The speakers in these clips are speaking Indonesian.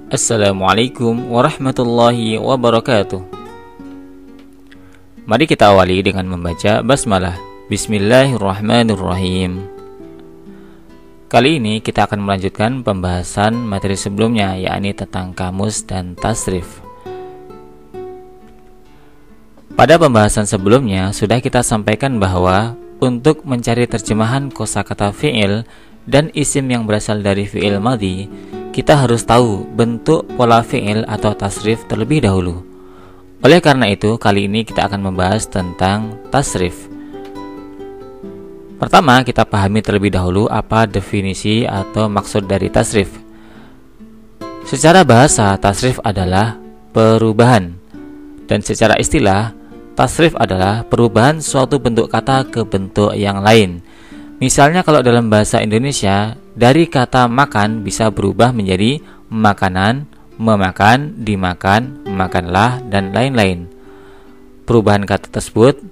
Assalamualaikum warahmatullahi wabarakatuh. Mari kita awali dengan membaca basmalah. Bismillahirrahmanirrahim. Kali ini kita akan melanjutkan pembahasan materi sebelumnya, yakni tentang kamus dan tasrif. Pada pembahasan sebelumnya sudah kita sampaikan bahwa untuk mencari terjemahan kosakata fi'il dan isim yang berasal dari fi'il madhi, kita harus tahu bentuk pola fi'il atau tasrif terlebih dahulu. Oleh karena itu, kali ini kita akan membahas tentang tasrif. Pertama, kita pahami terlebih dahulu apa definisi atau maksud dari tasrif. Secara bahasa, tasrif adalah perubahan. Dan secara istilah, tasrif adalah perubahan suatu bentuk kata ke bentuk yang lain. Misalnya kalau dalam bahasa Indonesia, dari kata makan bisa berubah menjadi makanan, memakan, dimakan, makanlah, dan lain-lain. Perubahan kata tersebut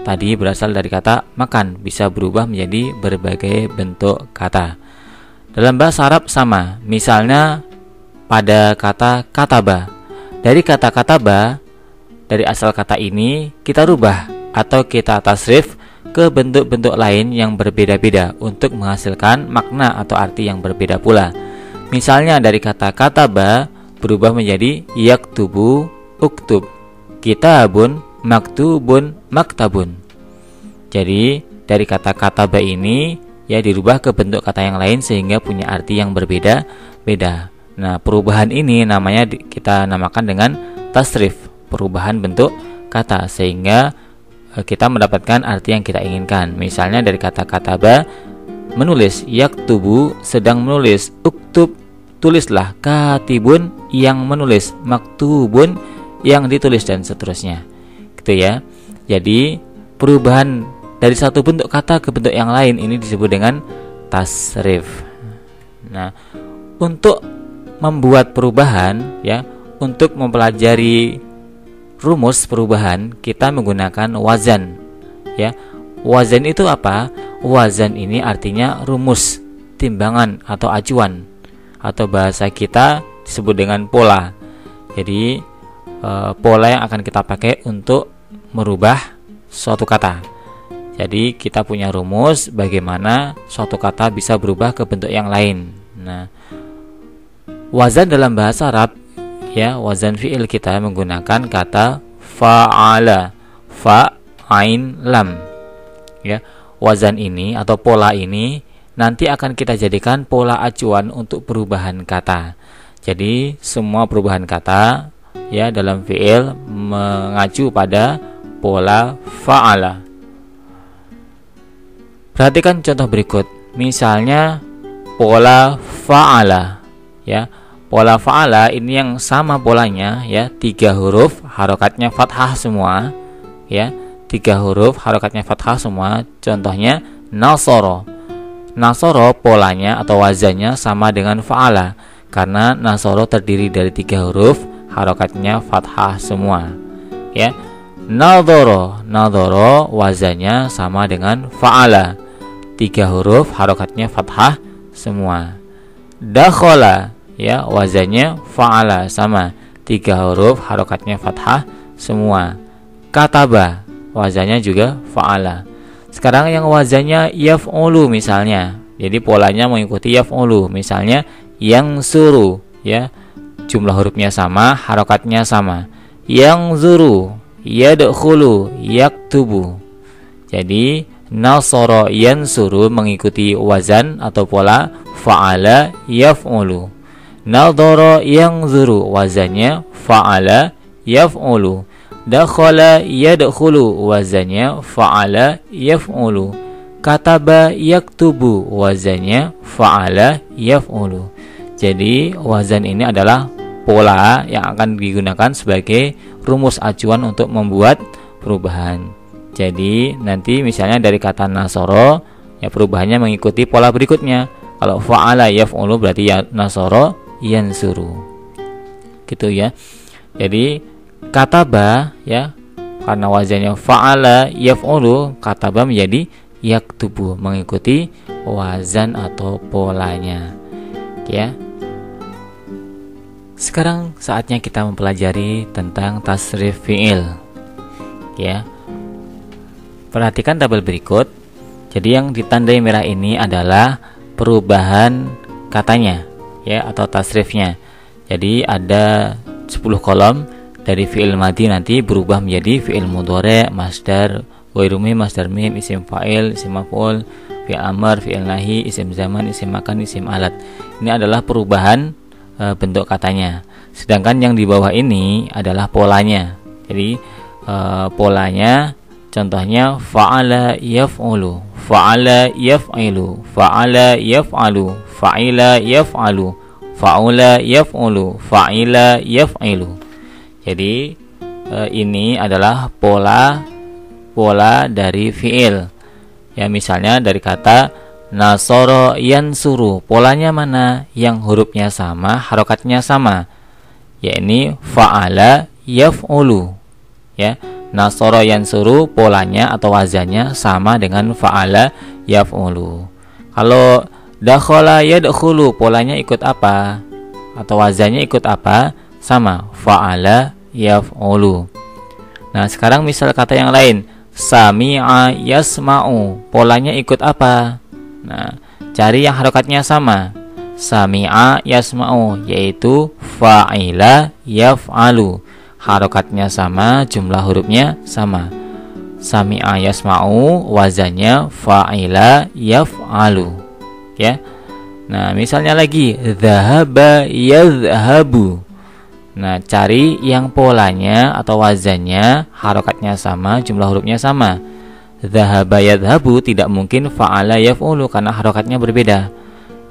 tadi berasal dari kata makan, bisa berubah menjadi berbagai bentuk kata. Dalam bahasa Arab sama, misalnya pada kata kataba. Dari kata kataba, dari asal kata ini kita rubah atau kita tasrif ke bentuk-bentuk lain yang berbeda-beda untuk menghasilkan makna atau arti yang berbeda pula. Misalnya dari kata kataba berubah menjadi yaktubu, uktub, kitabun, maktubun, maktabun. Jadi dari kata kataba ini ya dirubah ke bentuk kata yang lain sehingga punya arti yang berbeda-beda. Nah, perubahan ini namanya kita namakan dengan tasrif, perubahan bentuk kata, sehingga kita mendapatkan arti yang kita inginkan. Misalnya dari kata kataba menulis, yaktubu sedang menulis, uktub tulislah, katibun yang menulis, maktubun yang ditulis, dan seterusnya. Gitu ya. Jadi perubahan dari satu bentuk kata ke bentuk yang lain ini disebut dengan tasrif. Nah, untuk membuat perubahan ya, untuk mempelajari rumus perubahan kita menggunakan wazan ya. Wazan itu apa? Wazan ini artinya rumus, timbangan atau acuan, atau bahasa kita disebut dengan pola. Jadi pola yang akan kita pakai untuk merubah suatu kata. Jadi kita punya rumus bagaimana suatu kata bisa berubah ke bentuk yang lain. Nah, wazan dalam bahasa Arab ya, wazan fi'il kita menggunakan kata fa'ala, fa, ain, lam ya. Wazan ini atau pola ini nanti akan kita jadikan pola acuan untuk perubahan kata. Jadi semua perubahan kata ya dalam fi'il mengacu pada pola fa'ala. Perhatikan contoh berikut. Misalnya pola fa'ala ya. Pola fa'ala ini yang sama polanya ya, 3 huruf harokatnya fathah semua ya, 3 huruf harokatnya fathah semua. Contohnya nasoro. Nasoro polanya atau wazannya sama dengan fa'ala karena nasoro terdiri dari 3 huruf harokatnya fathah semua ya. Nadoro, nadoro wazannya sama dengan fa'ala, 3 huruf harokatnya fathah semua. Dakhola ya, wazannya fa'ala sama, 3 huruf harokatnya fathah semua. Kataba wazannya juga fa'ala. Sekarang yang wazannya yaf'ulu misalnya, jadi polanya mengikuti yaf'ulu. Misalnya yang suru ya, jumlah hurufnya sama, harokatnya sama. Yang zuru, yadkhulu, yaktubu. Jadi nasoro yansuru mengikuti wazan atau pola fa'ala yaf'ulu. Nadhara yanzuru wazannya fa'ala yaf'ulu. Dakhala yadkhulu wazannya fa'ala yaf'ulu. Kataba yaktubu wazannya fa'ala yaf'ulu. Jadi wazan ini adalah pola yang akan digunakan sebagai rumus acuan untuk membuat perubahan. Jadi nanti misalnya dari kata nasoro ya, perubahannya mengikuti pola berikutnya. Kalau fa'ala yaf'ulu berarti ya nasoro yansuru, gitu ya. Jadi kataba ya, karena wazannya fa'ala yaf'ulu, kataba menjadi yaktubu, mengikuti wazan atau polanya ya. Sekarang saatnya kita mempelajari tentang tasrif fi'il. Ya. Perhatikan tabel berikut. Jadi yang ditandai merah ini adalah perubahan katanya, ya, atau tasrifnya. Jadi ada 10 kolom dari fi'il madhi nanti berubah menjadi fi'il mudhari', masdar, ghairu mim, masdar mim, isim fa'il, isim maf'ul, fi'il amr, fi'il nahi, isim zaman, isim makan, isim alat. Ini adalah perubahan bentuk katanya. Sedangkan yang di bawah ini adalah polanya. Jadi polanya contohnya fa'ala yaf'ulu, fa'ala yaf'ilu, fa'ala yaf'alu, fa'ila yaf'alu, fa'ula yaf'ulu, fa'ila yaf'ilu. Jadi ini adalah pola dari fi'il. Ya, misalnya dari kata nasoro yansuru, polanya mana? Yang hurufnya sama, harokatnya sama, yakni fa'ala yaf'ulu. Ya, nasoro yansuru polanya atau wazannya sama dengan fa'ala yaf'ulu. Kalau dakhala yadkhulu, polanya ikut apa? Atau wazannya ikut apa? Sama, fa'ala yaf'ulu. Nah, sekarang misal kata yang lain, sami'a yasma'u, polanya ikut apa? Nah, cari yang harokatnya sama. Sami'a yasma'u, yaitu fa'ila yaf'alu. Harokatnya sama, jumlah hurufnya sama. Sami'a yasma'u, wazannya fa'ila yaf'alu. Ya. Nah, misalnya lagi dhahaba yadhhabu. Nah, cari yang polanya atau wazannya, harokatnya sama, jumlah hurufnya sama. Dhahaba yadhhabu tidak mungkin fa'ala yaf'ulu karena harokatnya berbeda.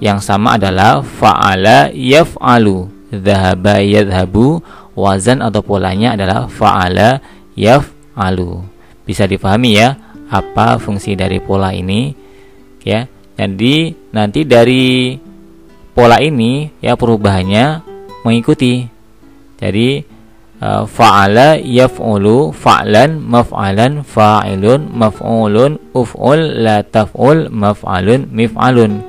Yang sama adalah fa'ala yaf'alu. Dhahaba yadhhabu, wazan atau polanya adalah fa'ala yaf'alu. Bisa dipahami ya apa fungsi dari pola ini, ya. Jadi nanti dari pola ini ya perubahannya mengikuti. Jadi fa'ala yaf'ulu, fa'lan, maf'alan, fa'ilun, maf'ulun, uf'ul, la taf'ul, maf'alun, mif'alun.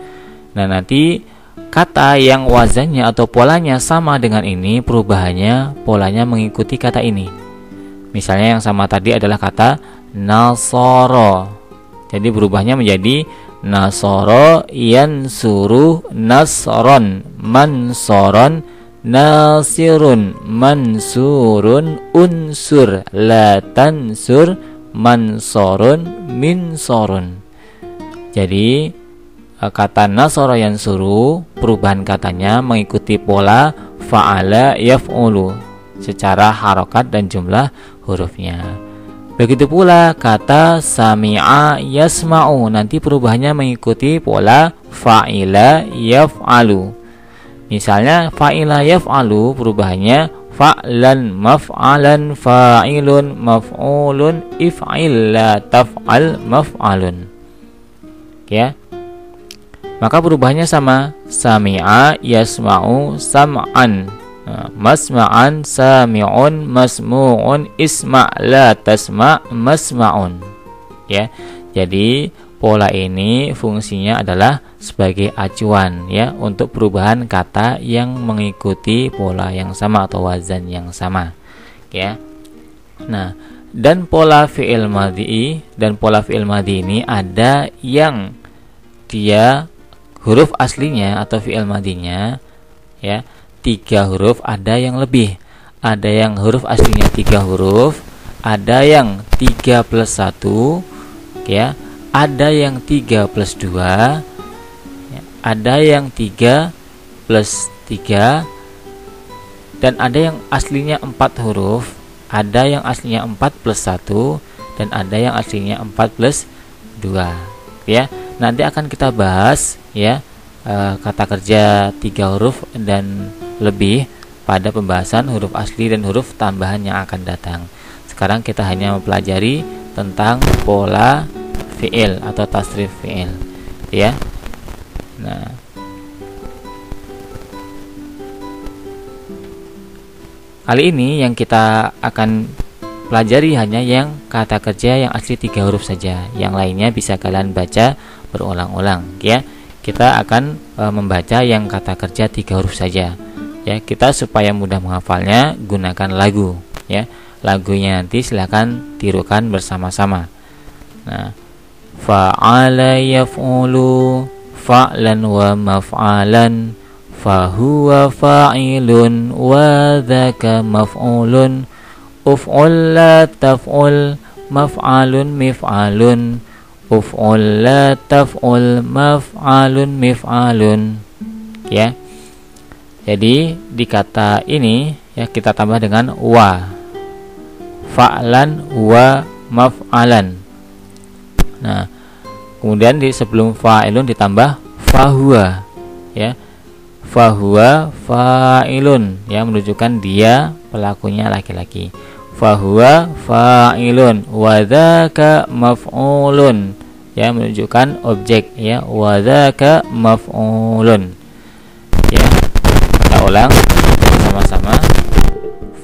Nah, nanti kata yang wazannya atau polanya sama dengan ini, perubahannya polanya mengikuti kata ini. Misalnya yang sama tadi adalah kata nasoro. Jadi berubahnya menjadi nasoro yansuru, nasron, mansoron, nasirun, mansurun, unsur, la tansur, mansorun, minsorun. Jadi kata nasara yansuru, perubahan katanya mengikuti pola fa'ala yaf'ulu secara harokat dan jumlah hurufnya. Begitu pula kata sami'a yasma'u, nanti perubahannya mengikuti pola fa'ila yaf'alu. Misalnya fa'ila yaf'alu perubahannya fa'lan, maf'alan, fa'ilun, maf'ulun, if'il, la taf'al, maf'alun. Ya. Maka perubahannya sama, sami'a yasma'u sam'an, masma'an, sami'un, masmu'un, isma' la tasma' masma'un. Ya. Jadi pola ini fungsinya adalah sebagai acuan ya untuk perubahan kata yang mengikuti pola yang sama atau wazan yang sama, ya. Nah, dan pola fi'il madhi ini ada yang dia huruf aslinya atau fi'il madhinya ya 3 huruf, ada yang lebih. Ada yang huruf aslinya 3 huruf, ada yang 3 plus 1 ya, ada yang 3 plus 2 ya, ada yang 3 plus 3, dan ada yang aslinya 4 huruf, ada yang aslinya 4 plus 1, dan ada yang aslinya 4 plus 2 ya. Nanti akan kita bahas ya kata kerja 3 huruf dan lebih pada pembahasan huruf asli dan huruf tambahan yang akan datang. Sekarang kita hanya mempelajari tentang pola fi'il atau tasrif fi'il ya. Nah, kali ini yang kita akan pelajari hanya yang kata kerja yang asli 3 huruf saja. Yang lainnya bisa kalian baca berulang-ulang ya. Kita akan membaca yang kata kerja 3 huruf saja. Ya, kita supaya mudah menghafalnya gunakan lagu, ya. Lagunya nanti silakan tirukan bersama-sama. Nah, fa'ala yaf'ulu fa'lan wa maf'alan, fahuwa fa'ilun wa dzaka maf'ulun, uf'ul la taf'ul maf'alun mif'alun, uf'ul la taf'ul maf'alun mif'alun. Ya. Jadi di kata ini ya kita tambah dengan wa, fa'lan wa maf'alan. Nah, kemudian di sebelum fa'ilun ditambah fahuwa, ya. Fahuwa fa'ilun, ya, menunjukkan dia pelakunya laki-laki. Fahuwa fa'ilun wa dzaka maf'ulun, ya, menunjukkan objek, ya. Wa dzaka maf'ulun. Ya. Kita ulang bersama-sama.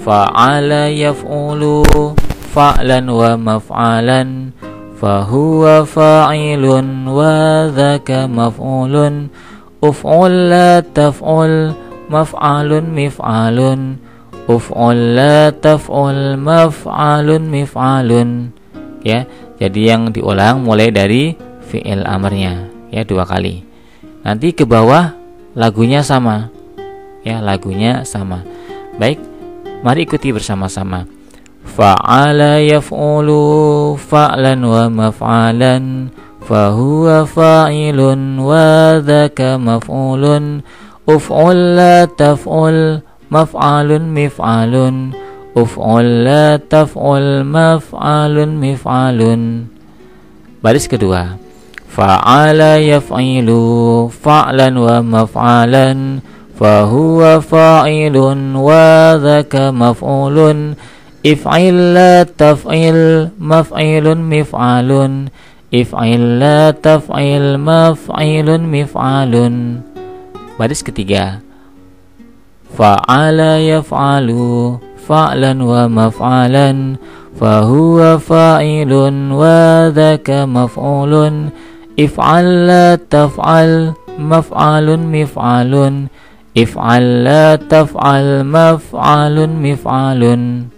Fa'ala yaf'ulu fa'lan wa maf'alan, fahuwa fa'ilun wa dzaka maf'ulun, uf'ul la taf'ul maf'alun mif'alun, uf'ul la taf'ul maf'alun mif'alun. Ya, jadi yang diulang mulai dari fi'il amarnya, ya, 2 kali. Nanti ke bawah lagunya sama. Ya, lagunya sama. Baik, mari ikuti bersama-sama. Fa'ala yaf'ulu fa'lan wa maf'alan, fahuwa fa'ilun wa dzaka maf'ulun, uf'ul la taf'ul maf'alun mif'alun, uf'ul la taf'ul maf'alun mif'alun. Baris kedua. Fa'ala yaf'ilu fa'lan wa maf'alan, fahuwa fa'ilun wa dzaka maf'ulun, if'il la taf'il maf'ilun mif'alun, if'il la taf'il maf'ilun mif'alun. Baris ketiga. Fa'ala yaf'alu fa'lan wa maf'alan, fahuwa fa'ilun wa dzaka maf'ulun, if'al la taf'al maf'alun mif'alun, if'al la taf'al maf'alun mif'alun.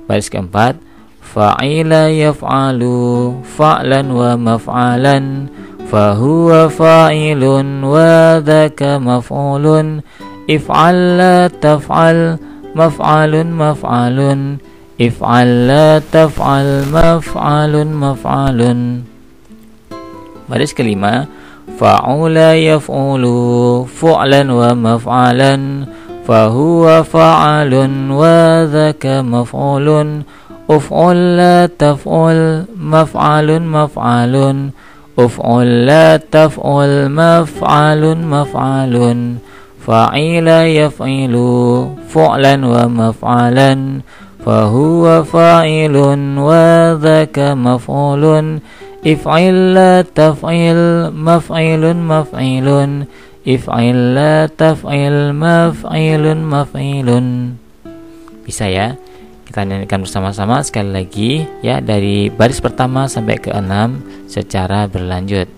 Baris keempat. Fa'ila yaf'alu fa'lan wa maf'alan, fahuwa fa'ilun wa dzaka maf'ulun, if'al la taf'al maf'alun maf'alun, if'al la taf'al maf'alun maf'alun. Baris kelima. Fa'ula yaf'ulu fu'lan wa maf'alan, fahuwa fa'alun wa dzaka maf'ulun, uf'ul la taf'ul maf'alun maf'alun, uf'ul la taf'ul maf'alun maf'alun. Fa'ila yaf'ilu fu'lan wa maf'alan, fahuwa fa'ilun wa dzaka maf'ulun, if'il la taf'il maf'ilun maf'ilun, if'il la taf'il maf'ilun maf'ilun. Bisa ya? Kita nyanyikan bersama-sama sekali lagi, ya, dari baris pertama sampai ke 6 secara berlanjut.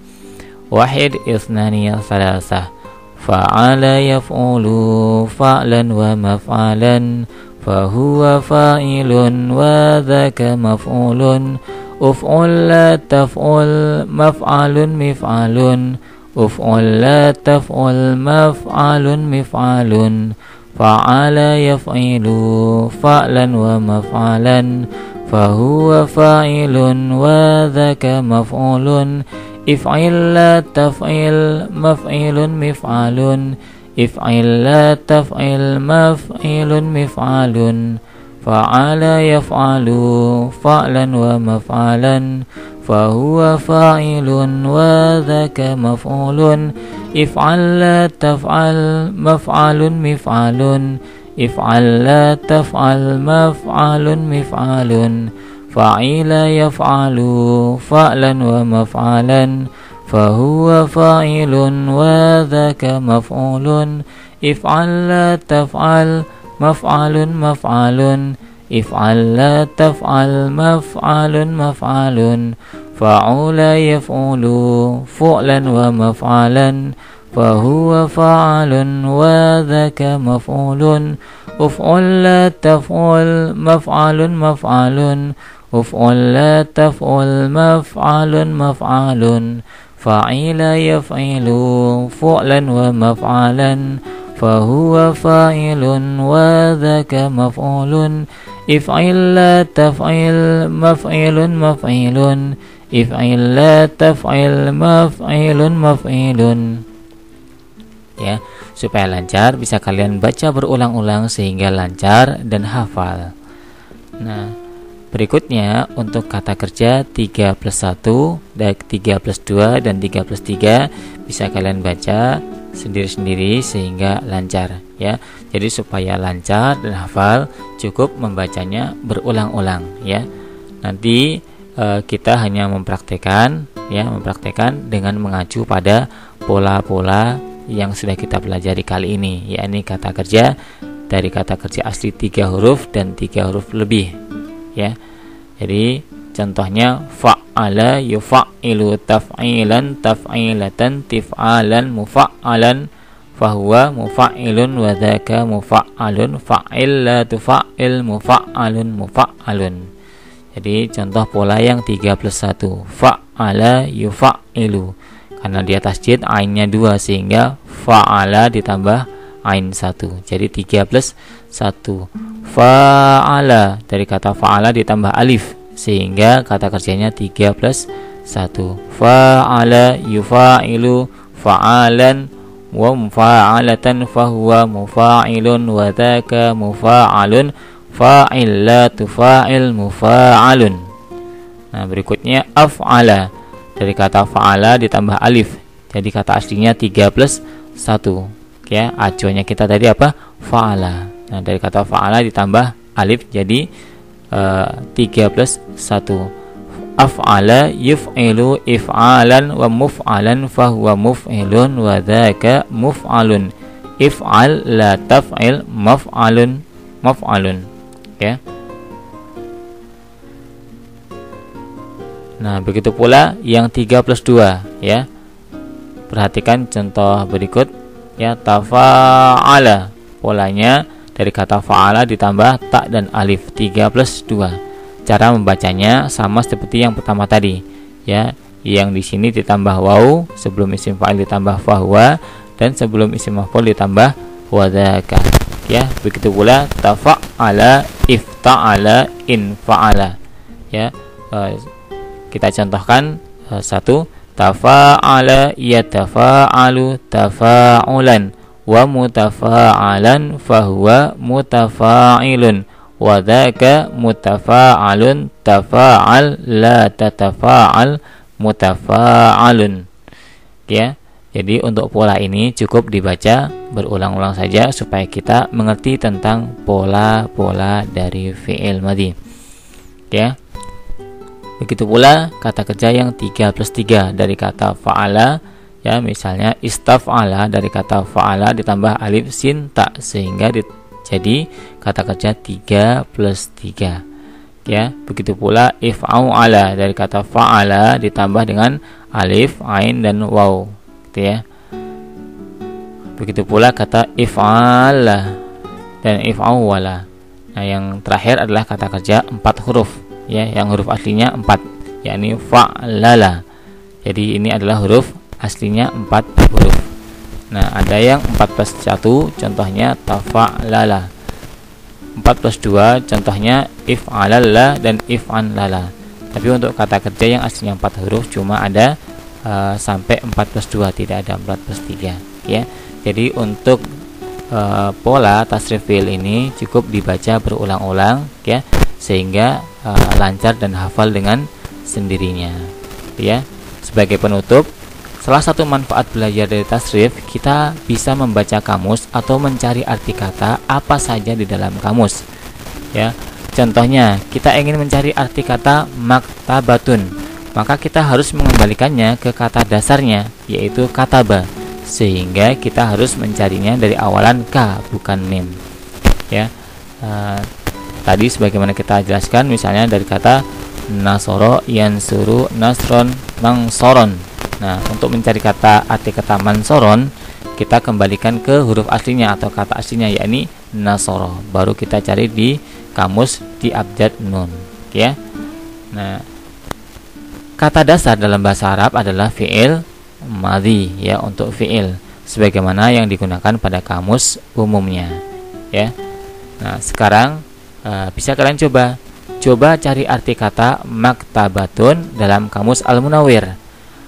Wahid ithnani tsalatsa. Fa'ala yaf'ulu fa'lan wa maf'alan, fahuwa fa'ilun wa dzaka maf'ulun, uf'ul la taf'ul maf'alun mif'alun, uf'ul la taf'ul maf'alun mif'alun. Fa'ala yaf'ilu fa'lan wa maf'alan, fahuwa fa'ilun wa dzaka maf'ulun, if'il la taf'il maf'ilun mif'alun, if'il la taf'il maf'ilun mif'alun. Fa'ala yaf'alu fa'lan wa maf'alan, fahuwa fa'ilun wa dzaka maf'ulun, if'al la taf'al maf'alun mif'alun, if'al la taf'al maf'alun mif'alun. Fa'ila yaf'alu fa'lan wa maf'alan, fahuwa fa'ilun wa dzaka maf'ulun, if'al la taf'al maf'alun maf'alun, if'al la taf'al maf'alun maf'alun. Fa'ula yaf'ulu fu'lan wa maf'alan, fahuwa fa'alun wa dzaka maf'ulun uf'ul la taf'ul maf'alun maf'alun uf'ul la taf'ul maf'alun maf'alun fa'ila yaf'ilu fu'lan wa maf'alan fahuwa fa'ilun wa dzaka maf'ulun if'il la taf'il maf'ilun maf'ilun if'il la taf'il maf'ilun maf'ilun. Ya, supaya lancar bisa kalian baca berulang-ulang sehingga lancar dan hafal. Nah, berikutnya untuk kata kerja 3+1, 3+2 dan 3+3 bisa kalian baca sendiri-sendiri sehingga lancar ya. Jadi supaya lancar dan hafal cukup membacanya berulang-ulang ya. Nanti kita hanya mempraktekkan dengan mengacu pada pola-pola yang sudah kita pelajari kali ini, yakni kata kerja dari kata kerja asli 3 huruf dan 3 huruf lebih ya. Jadi contohnya fa'ala yufa'ilu taf'ilan taf'ilatan tif'alan mufa'alan fahuwa mufa'ilun wa dzaka mufa'alun fa'il la tufa'il mufa'alun mufa'alun. Jadi contoh pola yang 3+1 fa'ala yufa'ilu, karena dia tasjid ainnya 2 sehingga fa'ala ditambah ain 1, jadi 3+1. Fa'ala dari kata fa'ala ditambah alif sehingga kata kerjanya 3+1. Fa'ala yufa'ilu fa'alan wa mufa'alatan fahuwa mufa'ilun wa dzaka mufa'alun fa'il la tufa'il mufa'alun. Nah, berikutnya af'ala dari kata fa'ala ditambah alif, jadi kata aslinya 3+1 ya. Acuannya kita tadi apa? Fa'ala. Nah, dari kata fa'ala ditambah alif jadi 3+1. Af'ala yuf'ilu if'alan wa muf'alan fahuwa muf'ilun wa dzaka muf'alun if'al la taf'il maf'alun maf'alun ya. Nah, begitu pula yang 3+2 ya. Perhatikan contoh berikut ya. Tafa'ala, polanya dari kata fa'ala ditambah ta dan alif 3+2. Cara membacanya sama seperti yang pertama tadi ya. Yang di sini ditambah waw, sebelum isim fa'il ditambah fahuwa, dan sebelum isim maf'ul ditambah wadzaka ya. Begitu pula tafa'ala ifta'ala infa'ala ya. Kita contohkan satu, tafa'ala yatafa'alu tafa'ulan wa mutafa'alan fahuwa mutafa'ilun wa dzaka mutafa'alun tafa'al la tatafa'al mutafa'alun ya. Jadi untuk pola ini cukup dibaca berulang-ulang saja supaya kita mengerti tentang pola-pola dari fi'il madhi ya. Begitu pula kata kerja yang 3+3 dari kata fa'ala ya. Misalnya istaf'ala dari kata fa'ala ditambah alif sin ta sehingga jadi kata kerja 3+3 ya. Begitu pula if'ala dari kata fa'ala ditambah dengan alif, ain dan waw gitu ya. Begitu pula kata if'ala dan if'awala. Nah, yang terakhir adalah kata kerja 4 huruf ya, yang huruf aslinya 4 yakni fa'lala. Jadi ini adalah huruf aslinya 4 huruf. Nah, ada yang 4+1 contohnya tafa'lala, 4+2 contohnya if'alalla dan if'anlala. Tapi untuk kata kerja yang aslinya 4 huruf cuma ada sampai 4+2, tidak ada 4+3 ya. Jadi untuk pola tasrif fi'il ini cukup dibaca berulang-ulang ya, sehingga lancar dan hafal dengan sendirinya ya. Sebagai penutup, salah satu manfaat belajar dari tasrif, kita bisa membaca kamus atau mencari arti kata apa saja di dalam kamus ya. Contohnya, kita ingin mencari arti kata maktabatun, maka kita harus mengembalikannya ke kata dasarnya yaitu kataba, sehingga kita harus mencarinya dari awalan ka bukan mim ya. Tadi sebagaimana kita jelaskan, misalnya dari kata nasoro yansuru nasron nangsoron. Nah, untuk mencari kata arti kata mansoron, kita kembalikan ke huruf aslinya atau kata aslinya, yakni nasoro. Baru kita cari di kamus di abjad nun, ya. Nah, kata dasar dalam bahasa Arab adalah fi'il madhi, ya, untuk fi'il sebagaimana yang digunakan pada kamus umumnya, ya. Nah, sekarang bisa kalian coba cari arti kata maktabatun dalam kamus Al-Munawwir.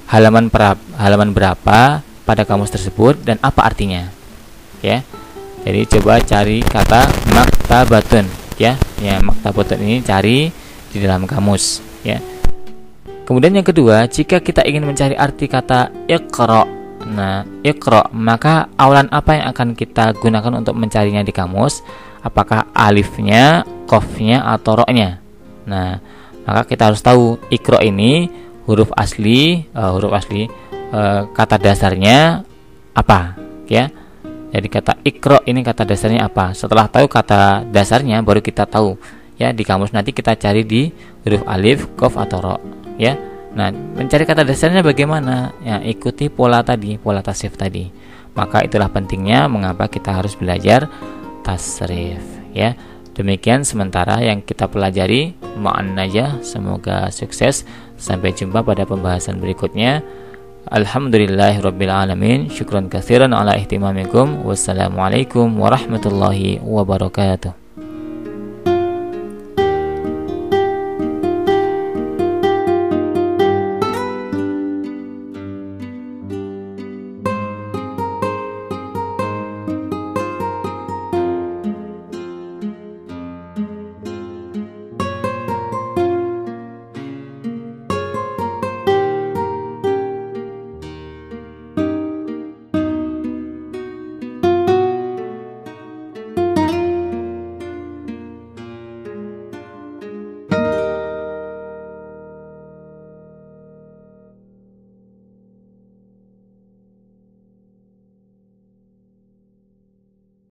Halaman berapa pada kamus tersebut dan apa artinya, ya. Jadi coba cari kata maktabatun, ya. Ya, maktabatun ini cari di dalam kamus, ya. Kemudian yang kedua, jika kita ingin mencari arti kata iqra. Nah, iqra, maka awalan apa yang akan kita gunakan untuk mencarinya di kamus? Apakah alifnya, qafnya, atau ra-nya? Nah, maka kita harus tahu iqra ini huruf asli, kata dasarnya apa, ya. Jadi kata iqra ini kata dasarnya apa? Setelah tahu kata dasarnya, baru kita tahu, ya, di kamus nanti kita cari di huruf alif, qaf, atau ra, ya. Nah, mencari kata dasarnya bagaimana? Ya, ikuti pola tadi, pola tasrif tadi. Maka itulah pentingnya mengapa kita harus belajar tasrif, ya. Demikian sementara yang kita pelajari. Ma'an najah, semoga sukses. Sampai jumpa pada pembahasan berikutnya. Alhamdulillahirabbil alamin. Syukran katsiran ala ihtimamikum. Wassalamualaikum warahmatullahi wabarakatuh.